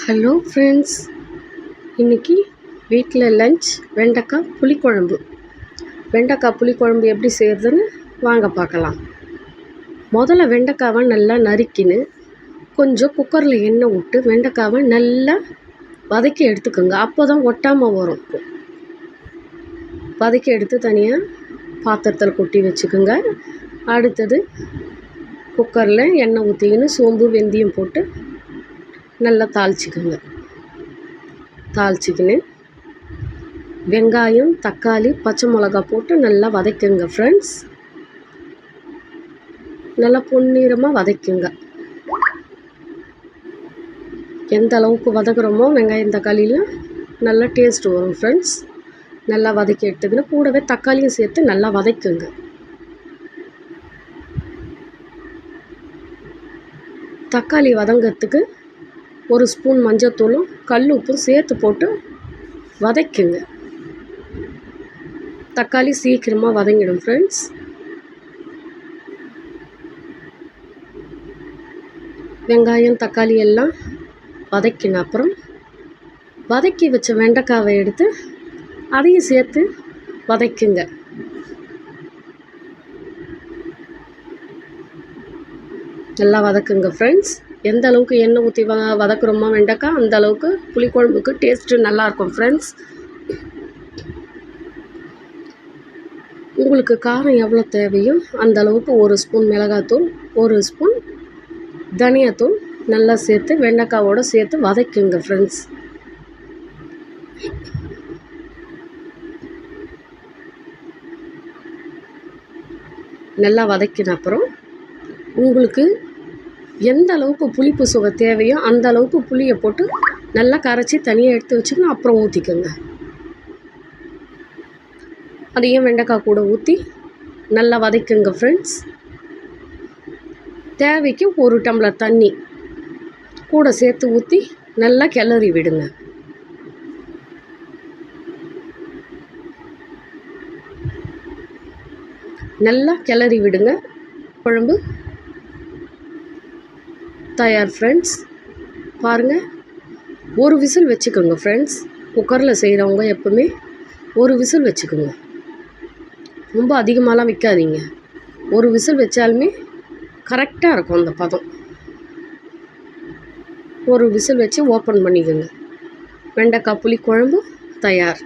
Hello friends, இன்றைக்கி வீட்டில் lunch வெண்டைக்காய் புளிக்குழம்பு. வெண்டைக்காய் புளிக்குழம்பு எப்படி செய்கிறதுன்னு வாங்க பார்க்கலாம். முதல்ல வெண்டைக்காவை நல்லா நறுக்கின்னு கொஞ்சம் குக்கரில் எண்ணெய் விட்டு வெண்டைக்காவை நல்லா வதக்கி எடுத்துக்கோங்க. அப்போ தான் ஒட்டாமல் வரும். வதக்கி எடுத்து தனியாக பாத்திரத்தில் கொட்டி வச்சுக்கோங்க. அடுத்தது குக்கரில் எண்ணெய் ஊற்றிக்கின்னு சோம்பு வெந்தயம் போட்டு நல்லா தாளிச்சிக்கின்னு வெங்காயம் தக்காளி பச்சை மிளகா போட்டு நல்லா வதக்குங்க ஃப்ரெண்ட்ஸ். நல்லா பொன்னிறமாக வதக்குங்க. எந்த அளவுக்கு வதக்குறோமோ வெங்காயம் தக்காளிலாம் நல்லா டேஸ்ட் வரும் ஃப்ரெண்ட்ஸ். நல்லா வதக்கி எடுத்துக்கின்னு கூடவே தக்காளியும் சேர்த்து நல்லா வதக்குங்க. தக்காளி வதங்கிறதுக்கு 1 ஸ்பூன் மஞ்சத்தூளும் கல் உப்பும் சேர்த்து போட்டு வதக்குங்க. தக்காளி சீக்கிரமாக வதங்கிடும் ஃப்ரெண்ட்ஸ். வெங்காயம் தக்காளி எல்லாம் வதக்கின அப்புறம் வதக்கி வச்ச வெண்டைக்காவை எடுத்து அதையும் சேர்த்து வதக்குங்க. நல்லா வதக்குங்க ஃப்ரெண்ட்ஸ். எந்த அளவுக்கு எண்ணெய் ஊற்றி வதக்குறோமோ வெண்டைக்காய் அந்த அளவுக்கு புளிக்குழம்புக்கு டேஸ்ட்டு நல்லாயிருக்கும் ஃப்ரெண்ட்ஸ். உங்களுக்கு காரம் எவ்வளோ தேவையோ அந்த அளவுக்கு 1 ஸ்பூன் மிளகாத்தூள் 1 ஸ்பூன் தனியாத்தூள் நல்லா சேர்த்து வெண்டைக்காவோடு சேர்த்து வதக்குங்க ஃப்ரெண்ட்ஸ். நல்லா வதக்கின அப்புறம் உங்களுக்கு எந்த அளவுக்கு புளிப்பு சுவை தேவையோ அந்த அளவுக்கு புளியை போட்டு நல்லா கரைச்சி தனியாக எடுத்து வச்சுக்கணும். அப்புறம் ஊற்றிக்கோங்க. அதையும் வெண்டைக்காய் கூட ஊற்றி நல்லா வதக்குங்க ஃப்ரெண்ட்ஸ். தேவைக்கு 1 டம்ளர் தண்ணி கூட சேர்த்து ஊற்றி நல்லா கிளறி விடுங்க. நல்லா கிளறி விடுங்க. குழம்பு தயார் ஃப்ரெண்ட்ஸ். பாருங்கள், 1 விசில் வச்சுக்கோங்க ஃப்ரெண்ட்ஸ். குக்கரில் செய்கிறவங்க எப்போவுமே 1 விசில் வச்சுக்கோங்க. ரொம்ப அதிகமாகலாம் வைக்காதீங்க. 1 விசில் வச்சாலுமே கரெக்டாக இருக்கும் அந்த பதம். 1 விசில் வச்சு ஓப்பன் பண்ணிக்கோங்க. வெண்டைக்காய் புளிக்குழம்பு தயார்.